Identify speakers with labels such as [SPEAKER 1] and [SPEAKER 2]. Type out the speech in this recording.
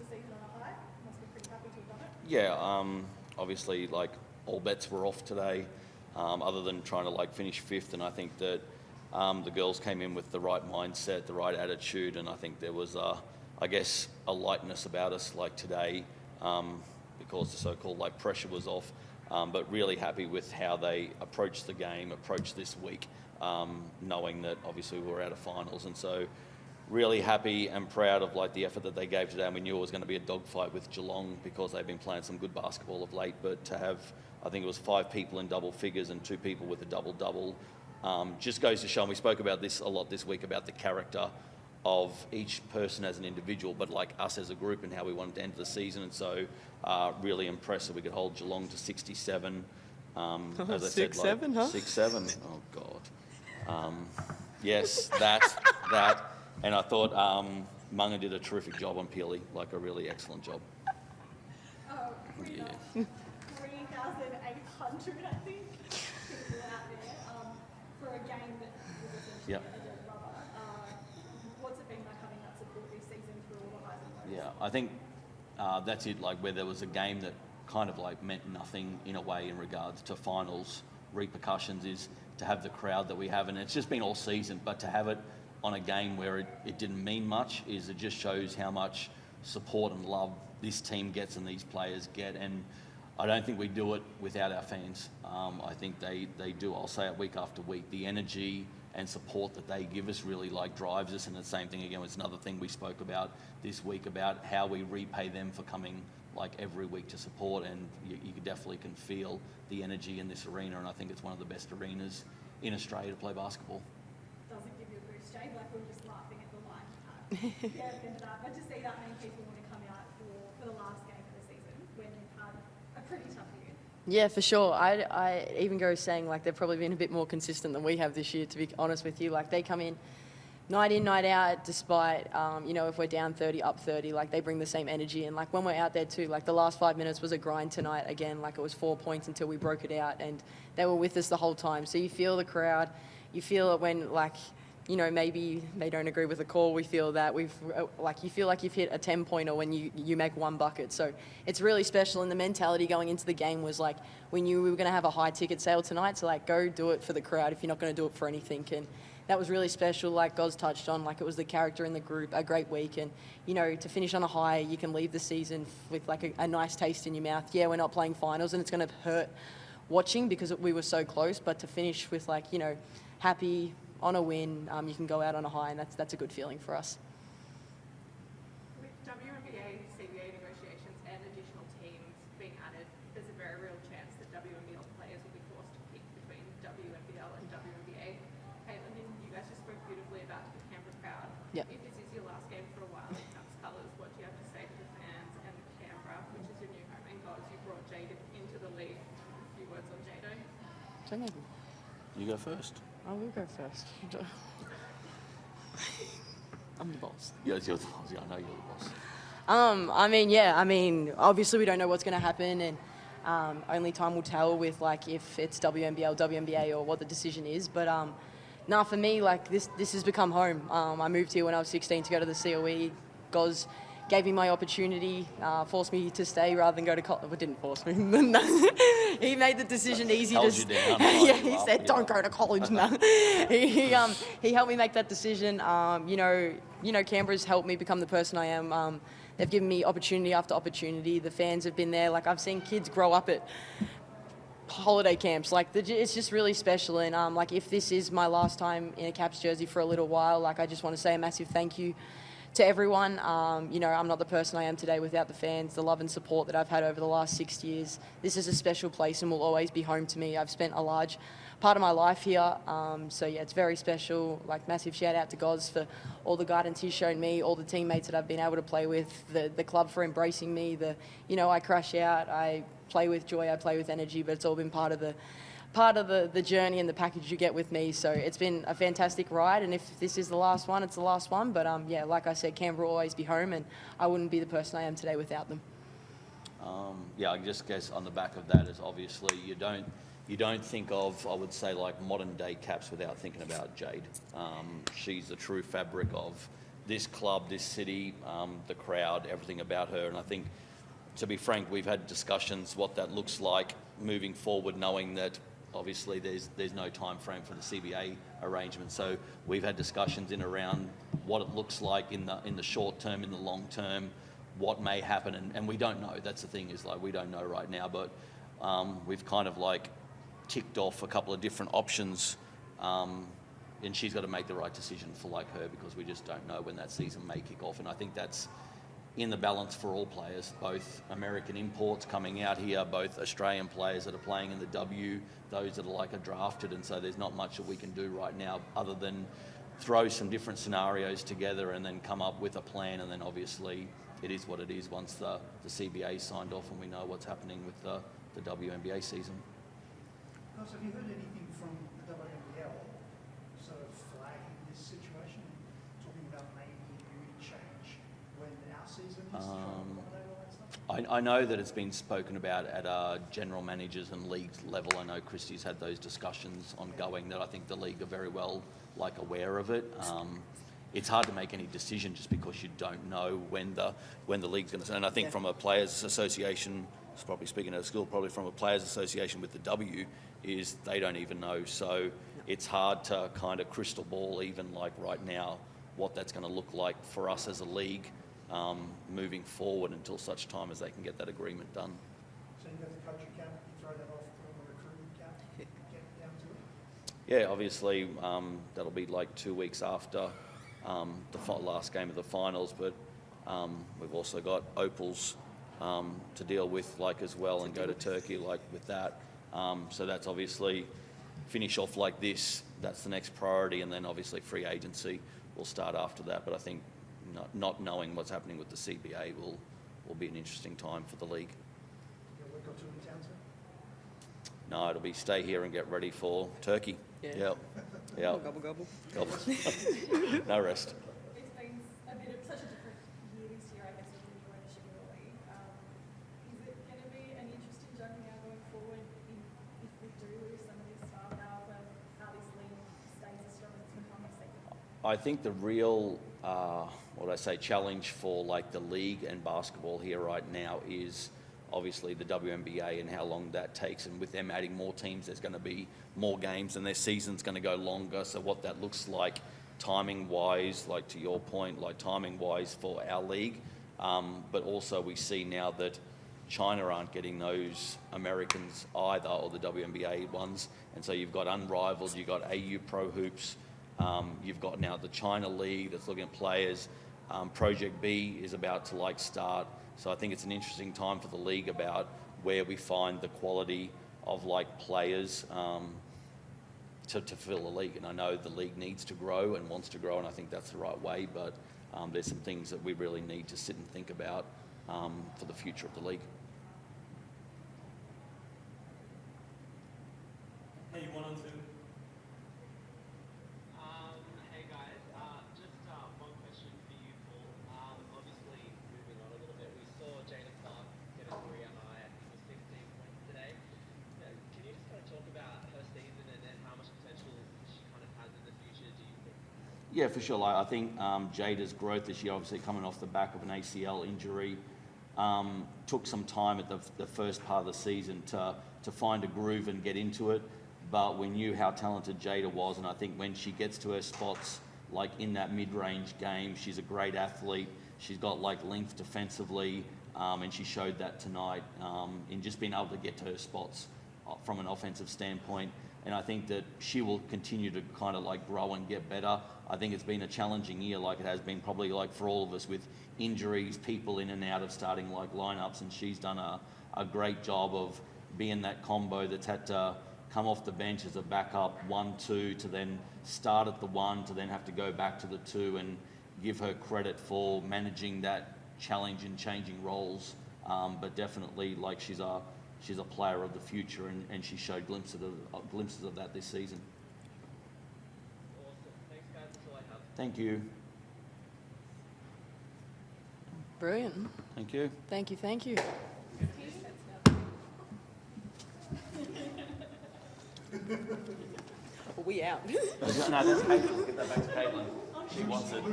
[SPEAKER 1] season on a high. Must be pretty happy to have done it.
[SPEAKER 2] Yeah, obviously, like, all bets were off today, other than trying to, like, finish fifth. And I think that the girls came in with the right mindset, the right attitude, and I think there was, I guess, a lightness about us, like, today, because the so-called, like, pressure was off. But really happy with how they approached the game, approached this week, knowing that obviously we were out of finals. And so really happy and proud of, like, the effort that they gave today. And we knew it was going to be a dogfight with Geelong because they've been playing some good basketball of late. But to have, I think it was 5 people in double figures and 2 people with a double-double, just goes to show, and we spoke about this a lot this week, about the character of each person as an individual, but like us as a group and how we wanted to end the season. And so really impressed that we could hold Geelong to 67. As I said,
[SPEAKER 3] 6-7, huh?
[SPEAKER 2] 6-7. Oh, God. Yes, that. And I thought Munga did a terrific job on Peely, like a really excellent job.
[SPEAKER 1] Yeah. 3,800, I think, people out there for a game that was essentially a dead rubber. What's it been like having that support this season through all the highs and lows?
[SPEAKER 2] Yeah, I think that's it, like, where there was a game that kind of, like, meant nothing in a way in regards to finals repercussions, is to have the crowd that we have. And it's just been all season, but to have it on a game where it didn't mean much, is it just shows how much support and love this team gets and these players get. And I don't think we do it without our fans. I think they do. I'll say it week after week. The energy and support that they give us really, like, drives us. And the same thing again, it's another thing we spoke about this week, about how we repay them for coming, like, every week to support. And you definitely can feel the energy in this arena, and I think it's one of the best arenas in Australia to play basketball.
[SPEAKER 1] Does it give you a boost, Jade? Like, we were just laughing at the line. But to see that many people want to come out for the last game of the season when you've had a pretty tough year.
[SPEAKER 3] Yeah, for sure. I even go saying, like, they've probably been a bit more consistent than we have this year, to be honest with you. Like, they come in, night out, despite, if we're down 30, up 30, like, they bring the same energy. And, like, when we're out there too, like, the last 5 minutes was a grind tonight. Again, like, it was 4 points until we broke it out, and they were with us the whole time. So you feel the crowd. You feel it when, like, maybe they don't agree with the call. We feel that you feel like you've hit a 10-pointer when you make one bucket. So it's really special. And the mentality going into the game was, like, we knew we were going to have a high ticket sale tonight. So, like, go do it for the crowd if you're not going to do it for anything. And that was really special. Like Goz touched on, like, it was the character in the group, a great week. And, to finish on a high, you can leave the season with, like, a nice taste in your mouth. Yeah, we're not playing finals and it's going to hurt watching because we were so close. But to finish with, like, happy on a win, you can go out on a high, and that's a good feeling for us.
[SPEAKER 4] With WNBA, CBA negotiations and additional teams being added, there's a very real chance that WNBL players will be forced to pick between WNBL and WNBA. Caitlin, you guys just spoke beautifully about the Canberra crowd.
[SPEAKER 3] Yep.
[SPEAKER 4] If this is your last game for a while in Caps colours, what do you have to say to the fans and Canberra, which is your new home? And Goz, you brought Jade into the league. A few words on Jado.
[SPEAKER 2] You go first.
[SPEAKER 3] I will go first. I'm the boss.
[SPEAKER 2] Yes, you're the boss. Yeah, I know you're the boss.
[SPEAKER 3] Obviously we don't know what's going to happen, and only time will tell with, like, if it's WNBL, WNBA, or what the decision is. But for me, like, this has become home. I moved here when I was 16 to go to the COE. Goz gave me my opportunity, forced me to stay rather than go to college. Well, didn't force me. He made the decision easy.
[SPEAKER 2] Held you down.
[SPEAKER 3] Yeah, he said, don't go to college. No. He helped me make that decision. Canberra's helped me become the person I am. They've given me opportunity after opportunity. The fans have been there. Like, I've seen kids grow up at holiday camps. Like, it's just really special. And like, if this is my last time in a Caps jersey for a little while, like, I just want to say a massive thank you to everyone. I'm not the person I am today without the fans, the love and support that I've had over the last 6 years. This is a special place and will always be home to me. I've spent a large part of my life here. So yeah, it's very special. Like, massive shout out to Goz for all the guidance he's shown me, all the teammates that I've been able to play with, the club for embracing me. I crash out, I play with joy, I play with energy, but it's all been part of the journey and the package you get with me. So it's been a fantastic ride, and if this is the last one, it's the last one. But like I said, Canberra will always be home, and I wouldn't be the person I am today without them.
[SPEAKER 2] I just guess on the back of that is, obviously you don't think of, I would say, like, modern day Caps without thinking about Jade. She's the true fabric of this club, this city, the crowd, everything about her. And I think, to be frank, we've had discussions what that looks like moving forward, knowing that obviously there's no time frame for the CBA arrangement. So we've had discussions in around what it looks like in the short term, in the long term, what may happen, and we don't know. That's the thing, is like we don't know right now, but we've kind of like ticked off a couple of different options, and she's got to make the right decision for like her, because we just don't know when that season may kick off. And I think that's in the balance for all players, both American imports coming out here, both Australian players that are playing in the W, those that are like are drafted. And so there's not much that we can do right now other than throw some different scenarios together and then come up with a plan. And then obviously it is what it is once the CBA is signed off and we know what's happening with the WNBA season.
[SPEAKER 5] Guys, have you heard anything from the WNBL sort of flagging this situation, talking about maybe a change when our season is to try and accommodate all that stuff?
[SPEAKER 2] I know that it's been spoken about at general managers and league level. I know Christie's had those discussions ongoing, that I think the league are very well aware of it. It's hard to make any decision just because you don't know when the league's going to. And I think from a players' association, probably speaking at a school, probably from a players' association with the W, is they don't even know. So it's hard to kind of crystal ball even like right now what that's going to look like for us as a league moving forward until such time as they can get that agreement done.
[SPEAKER 5] So you got the coaching camp, you throw that off to a recruiting camp, get down to it?
[SPEAKER 2] Yeah, obviously that'll be like 2 weeks after the last game of the finals, but we've also got Opals to deal with like as well, and go to Turkey like with that. So that's obviously finish off like this. That's the next priority, and then obviously free agency will start after that. But I think not knowing what's happening with the CBA will be an interesting time for the league.
[SPEAKER 5] You got a week or two in town, sir?
[SPEAKER 2] No, it'll be stay here and get ready for Turkey.
[SPEAKER 3] Yeah.
[SPEAKER 2] Yep.
[SPEAKER 3] Gobble, gobble.
[SPEAKER 2] No rest.
[SPEAKER 1] It's been a bit of such a different year this year, I guess, with the new ownership of the league. Is it going to be an interesting journey now going forward if we do lose some of this star power, and how this league stays as strong as it's become this season?
[SPEAKER 2] I think the real, challenge for like the league and basketball here right now is obviously the WNBA and how long that takes. And with them adding more teams, there's going to be more games and their season's going to go longer. So what that looks like timing-wise, like to your point, like timing-wise for our league. But also we see now that China aren't getting those Americans either, or the WNBA ones. And so you've got Unrivaled, you've got AU Pro Hoops, you've got now the China League that's looking at players. Project B is about to like start. So I think it's an interesting time for the league about where we find the quality of like players to fill the league. And I know the league needs to grow and wants to grow, and I think that's the right way. But there's some things that we really need to sit and think about for the future of the league.
[SPEAKER 6] Hey, 1 on 2.
[SPEAKER 7] Hey guys, just one question for you, Paul. Obviously, moving on a little bit, we saw Jada Clark get a career high. I think it was 15 points today. Can you just kind of talk about her season and how much potential she kind of has in the future, do you think?
[SPEAKER 2] Yeah, for sure. I think Jada's growth this year, obviously coming off the back of an ACL injury, took some time at the first part of the season to find a groove and get into it. But we knew how talented Jada was, and I think when she gets to her spots, like in that mid-range game, she's a great athlete. She's got like length defensively, and she showed that tonight in just being able to get to her spots from an offensive standpoint. And I think that she will continue to kind of like grow and get better. I think it's been a challenging year, like it has been probably like for all of us, with injuries, people in and out of starting like lineups, and she's done a great job of being that combo that's had to come off the bench as a backup 1-2 to then start at the 1 to then have to go back to the 2, and give her credit for managing that challenge and changing roles. But definitely like she's a player of the future, and she showed glimpses of that this season.
[SPEAKER 7] Awesome. Thanks guys, that's all I have.
[SPEAKER 2] Thank you.
[SPEAKER 3] Brilliant.
[SPEAKER 2] Thank you.
[SPEAKER 3] Thank you, thank you. Are we out?
[SPEAKER 2] No, that's Caitlin. Get that back to Caitlin. She wants it.